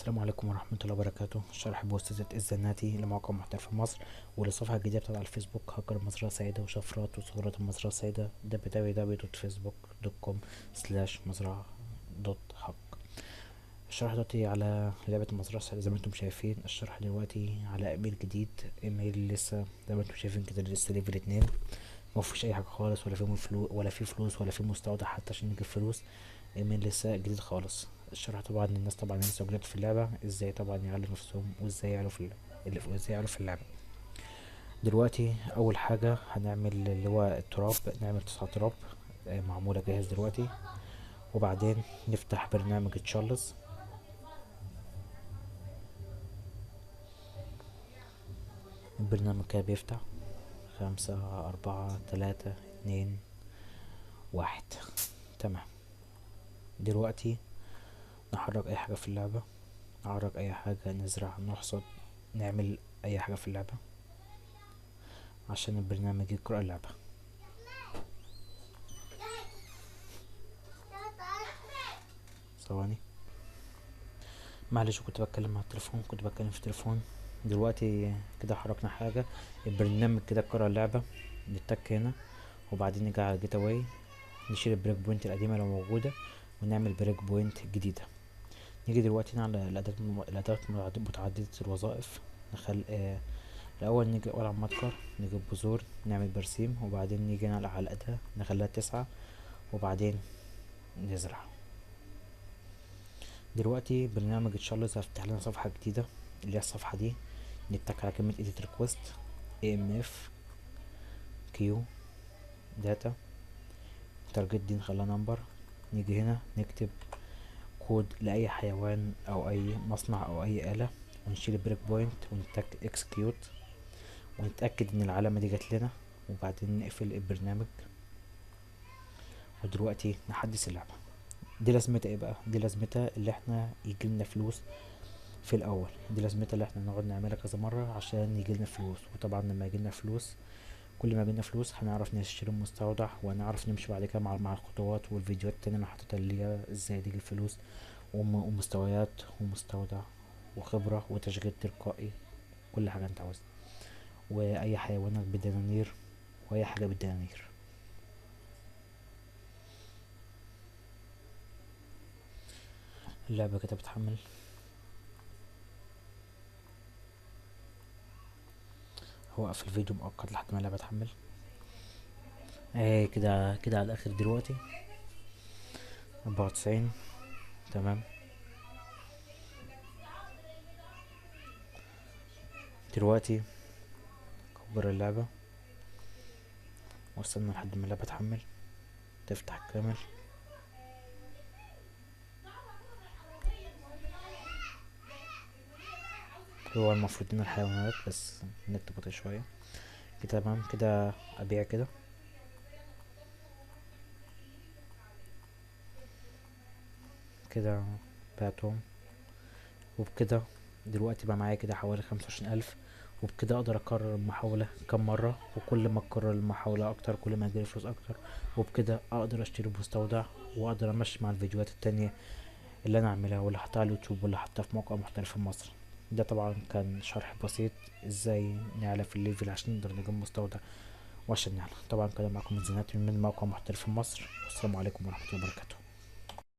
السلام عليكم ورحمة الله وبركاته. شرح بوستات الزناتي لموقع محترف مصر وللصفحة الجديدة بتاعت على الفيسبوك هاكر مزرعة سعيدة وشفرات وثغرات المزرعة السعيدة www.facebook.com/مزرعة هاك. الشرح دلوقتي على لعبة المزرعة السعيدة. زي ما انتم شايفين الشرح دلوقتي على ايميل جديد، ايميل لسه زي ما انتم شايفين كده لسه ليفل 2، مفيش اي حاجة خالص، ولا في فلوس ولا في مستودع حتى عشان نجيب فلوس. ايميل لسه جديد خالص. الشرح طبعا الناس طبعا لسه جداد في اللعبة ازاي طبعا يعلوا نفسهم وازاي يعلوا وازاي يعلوا في اللعبة. دلوقتي اول حاجة هنعمل اللي هو التراب، نعمل 9 تراب معمولة جاهز دلوقتي. وبعدين نفتح برنامج تشارلز. البرنامج كده بيفتح 5 4 3 2 1. تمام. دلوقتي نحرك اي حاجة في اللعبة، نحرك اي حاجة، نزرع، نحصد، نعمل اي حاجة في اللعبة عشان البرنامج يقرأ اللعبة. ثواني معلش، كنت بتكلم مع التليفون، كنت بتكلم في التليفون. دلوقتي كده حركنا حاجة، البرنامج كده قرأ اللعبة. نتك هنا وبعدين نيجي على جيت اواي، نشيل البريك بوينت القديمة لو موجودة ونعمل بريك بوينت جديدة. نيجي دلوقتي هنا على الأداة متعددة الوظائف. نخل الأول نيجي على المتجر، نجيب بذور، نعمل برسيم، وبعدين نيجي على الأداة نخليها 9، وبعدين نزرع. دلوقتي برنامج تشارلز هيفتح لنا صفحة جديدة، اللي هي الصفحة دي. نتك على كلمة edit request amf q data target دي نخليها نمبر. نيجي هنا نكتب كود لأي حيوان أو أي مصنع أو أي آلة، ونشيل البريك بوينت ونتك execute، ونتأكد إن العلامة دي جات لنا، وبعدين نقفل البرنامج. ودلوقتي نحدث اللعبة. دي لازمتها ايه بقى؟ دي لازمتها اللي احنا يجيلنا فلوس في الاول، دي لازمتها اللي احنا نقعد نعملها كذا مرة عشان يجيلنا فلوس. وطبعا لما يجيلنا فلوس، كل ما يجيلنا فلوس هنعرف نشتري مستودع، وهنعرف نمشي بعد كده مع الخطوات والفيديوهات التانية اللي حاططها اللي هي ازاي تجيب فلوس ومستويات ومستودع وخبرة وتشغيل تلقائي، كل حاجة انت عاوزها، واي حيوانات بالدنانير، واي حاجة بالدنانير. اللعبة كده بتحمل، هوقف الفيديو مؤقت لحد ما اللعبة تحمل. اهي كده كده على الاخر دلوقتي 94. تمام. دلوقتي كبر اللعبة واستنى لحد ما اللعبة تحمل تفتح كامل. هو المفروض ان الحيوانات بس النت بطيء شوية كده. تمام كده ابيع كده كده بعتهم. وبكده دلوقتي بقى معايا كده حوالي 25,000. وبكده اقدر اكرر المحاولة كم مرة، وكل ما اكرر المحاولة اكتر كل ما يجيلي فلوس اكتر. وبكده اقدر اشتري مستودع، واقدر امشي مع الفيديوهات التانية اللي انا اعملها واللي حطها على اليوتيوب واللي حطها في موقع محترف في مصر. ده طبعا كان شرح بسيط ازاي نعلى في الليفل عشان نقدر نجيب مستودع وعشان نعلى. طبعا كان معكم من زينات من موقع محترف في مصر، والسلام عليكم ورحمة الله وبركاته.